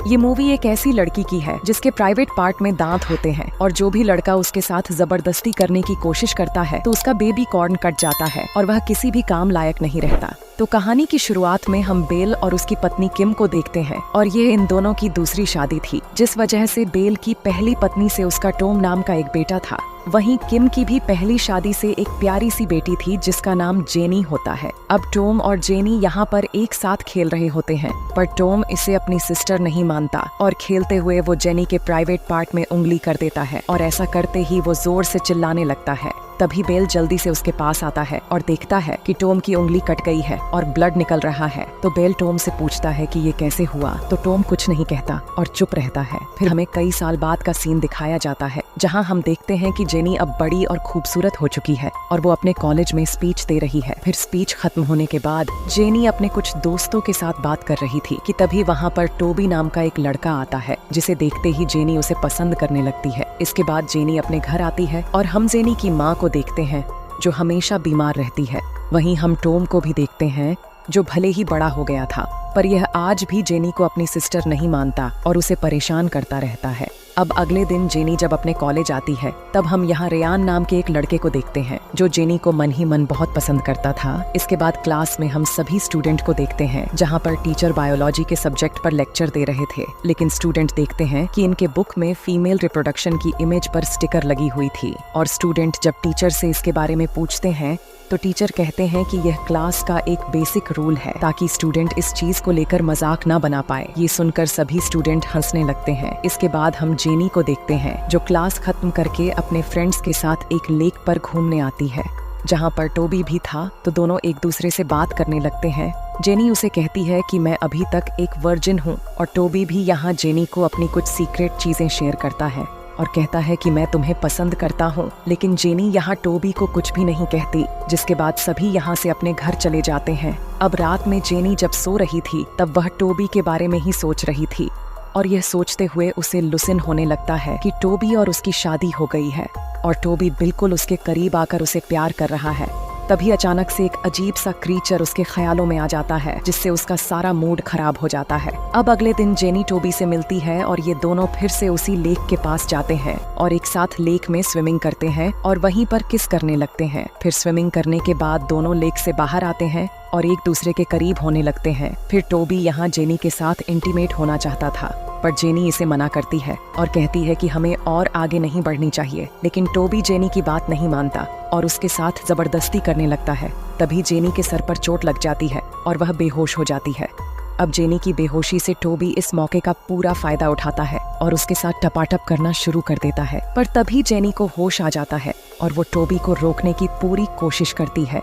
ये मूवी एक ऐसी लड़की की है जिसके प्राइवेट पार्ट में दांत होते हैं और जो भी लड़का उसके साथ जबरदस्ती करने की कोशिश करता है तो उसका बेबी कॉर्न कट जाता है और वह किसी भी काम लायक नहीं रहता। तो कहानी की शुरुआत में हम बेल और उसकी पत्नी किम को देखते हैं और ये इन दोनों की दूसरी शादी थी, जिस वजह से बेल की पहली पत्नी से उसका टॉम नाम का एक बेटा था। वहीं किम की भी पहली शादी से एक प्यारी सी बेटी थी जिसका नाम जेनी होता है। अब टॉम और जेनी यहाँ पर एक साथ खेल रहे होते हैं, पर टॉम इसे अपनी सिस्टर नहीं मानता और खेलते हुए वो जेनी के प्राइवेट पार्ट में उंगली कर देता है और ऐसा करते ही वो जोर से चिल्लाने लगता है। तभी बेल जल्दी से उसके पास आता है और देखता है कि टॉम की उंगली कट गई है और ब्लड निकल रहा है। तो बेल टॉम से पूछता है कि ये कैसे हुआ, तो टॉम कुछ नहीं कहता और चुप रहता है। फिर हमें कई साल बाद का सीन दिखाया जाता है जहां हम देखते हैं कि जेनी अब बड़ी और खूबसूरत हो चुकी है और वो अपने कॉलेज में स्पीच दे रही है। फिर स्पीच खत्म होने के बाद जेनी अपने कुछ दोस्तों के साथ बात कर रही थी कि तभी वहाँ पर टोबी नाम का एक लड़का आता है, जिसे देखते ही जेनी उसे पसंद करने लगती है। इसके बाद जेनी अपने घर आती है और हम जेनी की माँ को देखते हैं जो हमेशा बीमार रहती है। वहीं हम टॉम को भी देखते हैं जो भले ही बड़ा हो गया था पर यह आज भी जेनी को अपनी सिस्टर नहीं मानता और उसे परेशान करता रहता है। अब अगले दिन जेनी जब अपने कॉलेज आती है तब हम यहाँ रेयान नाम के एक लड़के को देखते हैं जो जेनी को मन ही मन बहुत पसंद करता था। इसके बाद क्लास में हम सभी स्टूडेंट को देखते हैं जहाँ पर टीचर बायोलॉजी के सब्जेक्ट पर लेक्चर दे रहे थे, लेकिन स्टूडेंट देखते हैं कि इनके बुक में फीमेल रिप्रोडक्शन की इमेज पर स्टिकर लगी हुई थी और स्टूडेंट जब टीचर से इसके बारे में पूछते हैं तो टीचर कहते हैं कि यह क्लास का एक बेसिक रूल है ताकि स्टूडेंट इस चीज को लेकर मजाक ना बना पाए। ये सुनकर सभी स्टूडेंट हंसने लगते हैं। इसके बाद हम जेनी को देखते हैं जो क्लास खत्म करके अपने फ्रेंड्स के साथ एक लेक पर घूमने आती है जहाँ पर टोबी भी था। तो दोनों एक दूसरे से बात करने लगते हैं। जेनी उसे कहती है कि मैं अभी तक एक वर्जिन हूँ और टोबी भी यहाँ जेनी को अपनी कुछ सीक्रेट चीजें शेयर करता है और कहता है कि मैं तुम्हें पसंद करता हूँ, लेकिन जेनी यहाँ टोबी को कुछ भी नहीं कहती। जिसके बाद सभी यहाँ से अपने घर चले जाते हैं। अब रात में जेनी जब सो रही थी तब वह टोबी के बारे में ही सोच रही थी और यह सोचते हुए उसे लुसिन होने लगता है कि टोबी और उसकी शादी हो गई है और टोबी बिल्कुल उसके करीब आकर उसे प्यार कर रहा है। तभी अचानक से एक अजीब सा क्रीचर उसके ख्यालों में आ जाता है जिससे उसका सारा मूड खराब हो जाता है। अब अगले दिन जेनी टोबी से मिलती है और ये दोनों फिर से उसी लेक के पास जाते हैं और एक साथ लेक में स्विमिंग करते हैं और वहीं पर किस करने लगते हैं। फिर स्विमिंग करने के बाद दोनों लेक से बाहर आते हैं और एक दूसरे के करीब होने लगते हैं। फिर टोबी यहाँ जेनी के साथ इंटीमेट होना चाहता था पर जेनी इसे मना करती है और कहती है कि हमें और आगे नहीं बढ़नी चाहिए, लेकिन टोबी जेनी की बात नहीं मानता और उसके साथ जबरदस्ती करने लगता है। तभी जेनी के सर पर चोट लग जाती है और वह बेहोश हो जाती है। अब जेनी की बेहोशी से टोबी इस मौके का पूरा फायदा उठाता है और उसके साथ टपाटप करना शुरू कर देता है। पर तभी जेनी को होश आ जाता है और वो टोबी को रोकने की पूरी कोशिश करती है,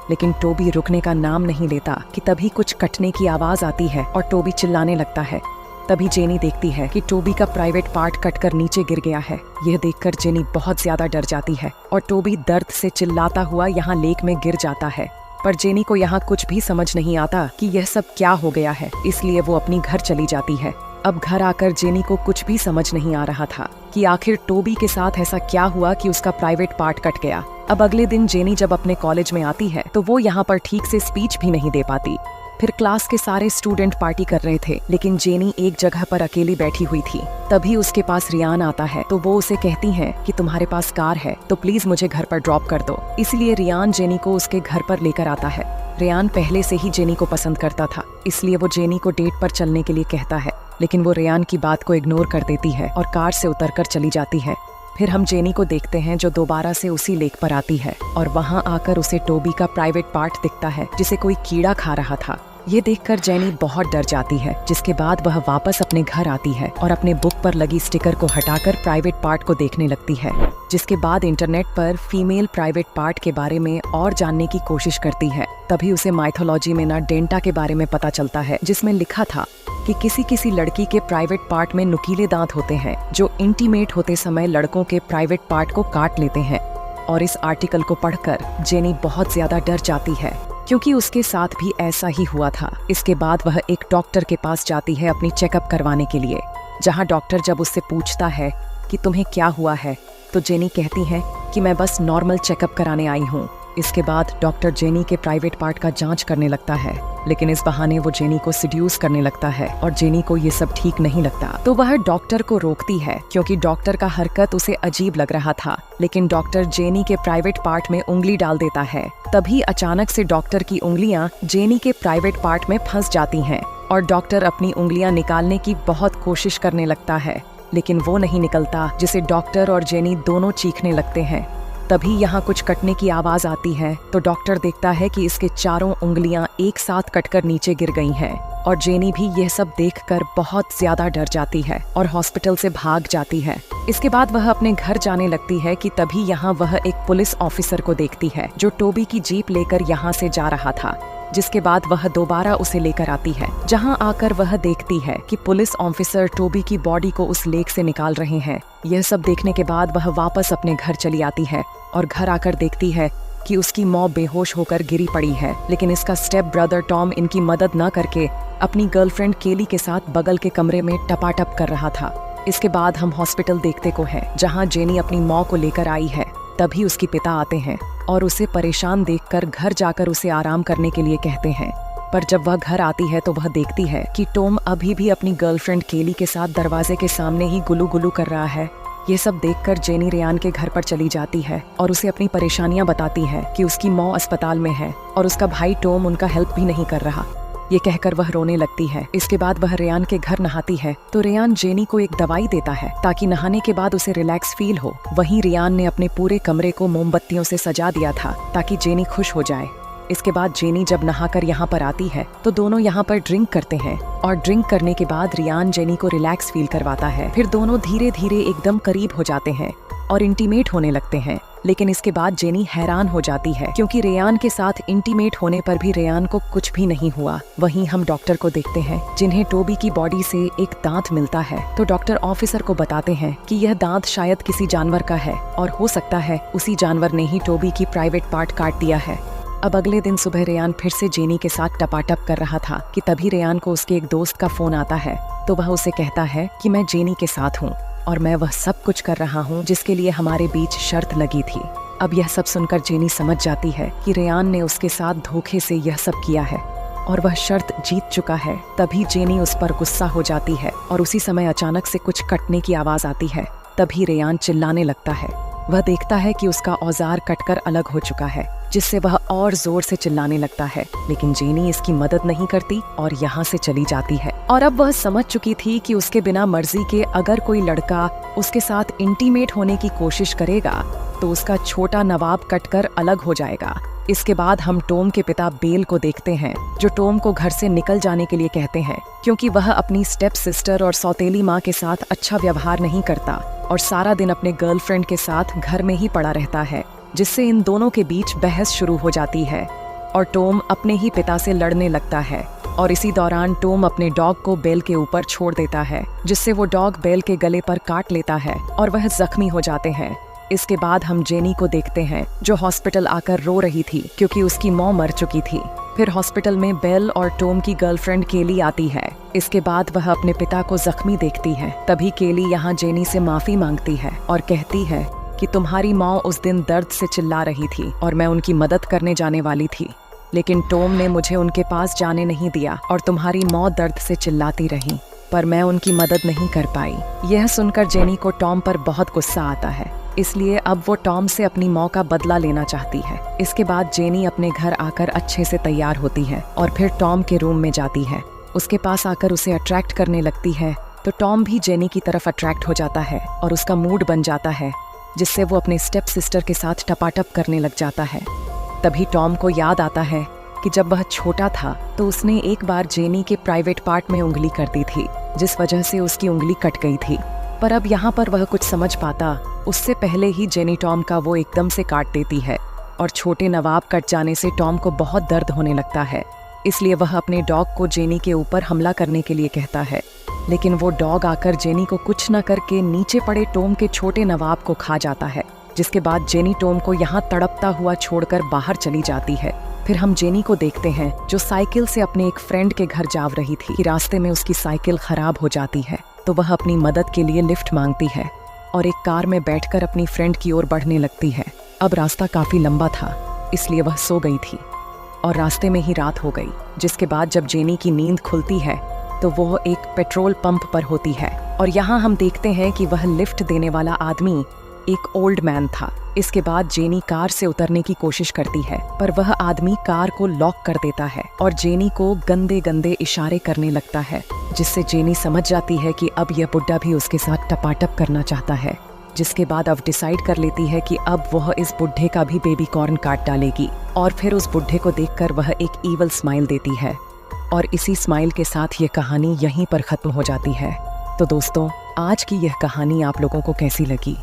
लेकिन टोबी रुकने का नाम नहीं लेता कि तभी कुछ कटने की आवाज आती है और टोबी चिल्लाने लगता है। तभी जेनी देखती है कि टोबी का प्राइवेट पार्ट कटकर नीचे गिर गया है। यह देखकर जेनी बहुत ज्यादा डर जाती है और टोबी दर्द से चिल्लाता हुआ यहाँ लेक में गिर जाता है। पर जेनी को यहाँ कुछ भी समझ नहीं आता कि यह सब क्या हो गया है, इसलिए वो अपनी घर चली जाती है। अब घर आकर जेनी को कुछ भी समझ नहीं आ रहा था कि आखिर टोबी के साथ ऐसा क्या हुआ कि उसका प्राइवेट पार्ट कट गया। अब अगले दिन जेनी जब अपने कॉलेज में आती है तो वो यहाँ पर ठीक से स्पीच भी नहीं दे पाती। फिर क्लास के सारे स्टूडेंट पार्टी कर रहे थे, लेकिन जेनी एक जगह पर अकेली बैठी हुई थी। तभी उसके पास रियान आता है तो वो उसे कहती है कि तुम्हारे पास कार है तो प्लीज मुझे घर पर ड्रॉप कर दो। इसलिए रियान जेनी को उसके घर पर लेकर आता है। रियान पहले से ही जेनी को पसंद करता था, इसलिए वो जेनी को डेट पर चलने के लिए कहता है, लेकिन वो रियान की बात को इग्नोर कर देती है और कार से उतरकर चली जाती है। फिर हम जेनी को देखते हैं जो दोबारा से उसी लेक पर आती है और वहाँ आकर उसे टोबी का प्राइवेट पार्ट दिखता है जिसे कोई कीड़ा खा रहा था। ये देखकर जेनी बहुत डर जाती है, जिसके बाद वह वापस अपने घर आती है और अपने बुक पर लगी स्टिकर को हटाकर प्राइवेट पार्ट को देखने लगती है। जिसके बाद इंटरनेट पर फीमेल प्राइवेट पार्ट के बारे में और जानने की कोशिश करती है। तभी उसे माइथोलॉजी में ना डेंटा के बारे में पता चलता है, जिसमें लिखा था कि किसी किसी लड़की के प्राइवेट पार्ट में नुकीले दांत होते हैं जो इंटीमेट होते समय लड़कों के प्राइवेट पार्ट को काट लेते हैं। और इस आर्टिकल को पढ़कर जेनी बहुत ज्यादा डर जाती है क्योंकि उसके साथ भी ऐसा ही हुआ था। इसके बाद वह एक डॉक्टर के पास जाती है अपनी चेकअप करवाने के लिए, जहां डॉक्टर जब उससे पूछता है कि तुम्हें क्या हुआ है तो जेनी कहती है कि मैं बस नॉर्मल चेकअप कराने आई हूँ। इसके बाद डॉक्टर जेनी के प्राइवेट पार्ट का जांच करने लगता है, लेकिन इस बहाने वो जेनी को सिड्यूस करने लगता है और जेनी को ये सब ठीक नहीं लगता। तो वह डॉक्टर को रोकती है क्योंकि डॉक्टर का हरकत उसे अजीब लग रहा था, लेकिन डॉक्टर जेनी के प्राइवेट पार्ट में उंगली डाल देता है। तभी अचानक से डॉक्टर की उंगलियां जेनी के प्राइवेट पार्ट में फंस जाती हैं और डॉक्टर अपनी उंगलियां निकालने की बहुत कोशिश करने लगता है, लेकिन वो नहीं निकलता, जिसे डॉक्टर और जेनी दोनों चीखने लगते हैं। तभी यहाँ कुछ कटने की आवाज आती है तो डॉक्टर देखता है कि इसके चारों उंगलियां एक साथ कटकर नीचे गिर गई हैं और जेनी भी यह सब देखकर बहुत ज्यादा डर जाती है और हॉस्पिटल से भाग जाती है। इसके बाद वह अपने घर जाने लगती है कि तभी यहाँ वह एक पुलिस ऑफिसर को देखती है जो टोबी की जीप लेकर यहाँ से जा रहा था, जिसके बाद वह दोबारा उसे लेकर आती है, जहां आकर वह देखती है कि पुलिस ऑफिसर टोबी की बॉडी को उस लेक से निकाल रहे हैं। यह सब देखने के बाद वह वापस अपने घर चली आती है और घर आकर देखती है कि उसकी मौत बेहोश होकर गिरी पड़ी है, लेकिन इसका स्टेप ब्रदर टॉम इनकी मदद न करके अपनी गर्लफ्रेंड केली के साथ बगल के कमरे में टपाटप कर रहा था। इसके बाद हम हॉस्पिटल देखते को है जहाँ जेनी अपनी मौत को लेकर आई है। तभी उसके पिता आते हैं और उसे परेशान देखकर घर जाकर उसे आराम करने के लिए कहते हैं, पर जब वह घर आती है तो वह देखती है कि टॉम अभी भी अपनी गर्लफ्रेंड केली के साथ दरवाजे के सामने ही गुलू गुलू कर रहा है। ये सब देखकर जेनी रेयान के घर पर चली जाती है और उसे अपनी परेशानियां बताती है कि उसकी मौत अस्पताल में है और उसका भाई टॉम उनका हेल्प भी नहीं कर रहा। ये कहकर वह रोने लगती है। इसके बाद वह रेयान के घर नहाती है तो रेयान जेनी को एक दवाई देता है ताकि नहाने के बाद उसे रिलैक्स फील हो। वहीं रेयान ने अपने पूरे कमरे को मोमबत्तियों से सजा दिया था ताकि जेनी खुश हो जाए। इसके बाद जेनी जब नहाकर यहाँ पर आती है तो दोनों यहाँ पर ड्रिंक करते हैं और ड्रिंक करने के बाद रेयान जेनी को रिलैक्स फील करवाता है। फिर दोनों धीरे धीरे एकदम करीब हो जाते हैं और इंटीमेट होने लगते हैं, लेकिन इसके बाद जेनी हैरान हो जाती है क्योंकि रेयान के साथ इंटीमेट होने पर भी रेयान को कुछ भी नहीं हुआ। वहीं हम डॉक्टर को देखते हैं जिन्हें टोबी की बॉडी से एक दांत मिलता है, तो डॉक्टर ऑफिसर को बताते हैं कि यह दांत शायद किसी जानवर का है और हो सकता है उसी जानवर ने ही टोबी की प्राइवेट पार्ट काट दिया है। अब अगले दिन सुबह रेयान फिर से जेनी के साथ टपाटप कर रहा था कि तभी रेयान को उसके एक दोस्त का फोन आता है, तो वह उसे कहता है कि मैं जेनी के साथ हूँ और मैं वह सब कुछ कर रहा हूँ जिसके लिए हमारे बीच शर्त लगी थी। अब यह सब सुनकर जेनी समझ जाती है कि रेयान ने उसके साथ धोखे से यह सब किया है और वह शर्त जीत चुका है। तभी जेनी उस पर गुस्सा हो जाती है और उसी समय अचानक से कुछ कटने की आवाज आती है। तभी रेयान चिल्लाने लगता है। वह देखता है कि उसका औजार कटकर अलग हो चुका है, जिससे वह और जोर से चिल्लाने लगता है, लेकिन जेनी इसकी मदद नहीं करती और यहाँ से चली जाती है। और अब वह समझ चुकी थी कि उसके बिना मर्जी के अगर कोई लड़का उसके साथ इंटीमेट होने की कोशिश करेगा तो उसका छोटा नवाब कटकर अलग हो जाएगा। इसके बाद हम टॉम के पिता बेल को देखते हैं जो टॉम को घर से निकल जाने के लिए कहते हैं क्योंकि वह अपनी स्टेप सिस्टर और सौतेली माँ के साथ अच्छा व्यवहार नहीं करता और सारा दिन अपने गर्लफ्रेंड के साथ घर में ही पड़ा रहता है, जिससे इन दोनों के बीच बहस शुरू हो जाती है और टॉम अपने ही पिता से लड़ने लगता है। और इसी दौरान टॉम अपने डॉग को बेल के ऊपर छोड़ देता है, जिससे वो डॉग बेल के गले पर काट लेता है और वह जख्मी हो जाते हैं। इसके बाद हम जेनी को देखते हैं जो हॉस्पिटल आकर रो रही थी क्योंकि उसकी मौत मर चुकी थी। फिर हॉस्पिटल में बेल और टॉम की गर्लफ्रेंड केली आती है। इसके बाद वह अपने पिता को जख्मी देखती है। तभी केली यहाँ जेनी से माफी मांगती है और कहती है कि तुम्हारी माँ उस दिन दर्द से चिल्ला रही थी और मैं उनकी मदद करने जाने वाली थी, लेकिन टॉम ने मुझे उनके पास जाने नहीं दिया और तुम्हारी मौत दर्द से चिल्लाती रही, पर मैं उनकी मदद नहीं कर पाई। यह सुनकर जेनी को टॉम पर बहुत गुस्सा आता है, इसलिए अब वो टॉम से अपनी मौत का बदला लेना चाहती है। इसके बाद जेनी अपने घर आकर अच्छे से तैयार होती है और फिर टॉम के रूम में जाती है। उसके पास आकर उसे अट्रैक्ट करने लगती है, तो टॉम भी जेनी की तरफ अट्रैक्ट हो जाता है और उसका मूड बन जाता है, जिससे वो अपने स्टेप सिस्टर के साथ टपाटप करने लग जाता है। तभी टॉम को याद आता है कि जब वह छोटा था तो उसने एक बार जेनी के प्राइवेट पार्ट में उंगली कर दी थी, जिस वजह से उसकी उंगली कट गई थी। पर अब यहाँ पर वह कुछ समझ पाता उससे पहले ही जेनी टॉम का वो एकदम से काट देती है और छोटे नवाब कट जाने से टॉम को बहुत दर्द होने लगता है। इसलिए वह अपने डॉग को जेनी के ऊपर हमला करने के लिए कहता है, लेकिन वो डॉग आकर जेनी को कुछ न करके नीचे पड़े टॉम के छोटे नवाब को खा जाता है, जिसके बाद जेनी टॉम को यहाँ तड़पता हुआ छोड़कर बाहर चली जाती है। फिर हम जेनी को देखते हैं जो साइकिल से अपने एक फ्रेंड के घर जा रही थी कि रास्ते में उसकी साइकिल खराब हो जाती है, तो वह अपनी मदद के लिए लिफ्ट मांगती है और एक कार में बैठकर अपनी फ्रेंड की ओर बढ़ने लगती है। अब रास्ता काफी लंबा था, इसलिए वह सो गई थी और रास्ते में ही रात हो गई। जिसके बाद जब जेनी की नींद खुलती है तो वो एक पेट्रोल पंप पर होती है और यहाँ हम देखते हैं कि वह लिफ्ट देने वाला आदमी एक ओल्ड मैन था। इसके बाद जेनी कार से उतरने की कोशिश करती है पर वह आदमी कार को लॉक कर देता है और जेनी को गंदे गंदे इशारे करने लगता है, जिससे जेनी समझ जाती है कि अब यह बुड्ढा भी उसके साथ टपाटप करना चाहता है। जिसके बाद अब डिसाइड कर लेती है कि अब वह इस बुड्ढे का भी बेबी कॉर्न काट डालेगी और फिर उस बुड्ढे को देखकर वह एक ईवल स्माइल देती है और इसी स्माइल के साथ ये कहानी यहीं पर खत्म हो जाती है। तो दोस्तों, आज की यह कहानी आप लोगों को कैसी लगी?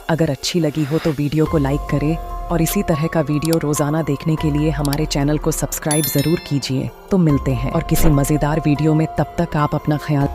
अगर अच्छी लगी हो तो वीडियो को लाइक करें और इसी तरह का वीडियो रोजाना देखने के लिए हमारे चैनल को सब्सक्राइब जरूर कीजिए। तो मिलते हैं और किसी मजेदार वीडियो में, तब तक आप अपना ख्याल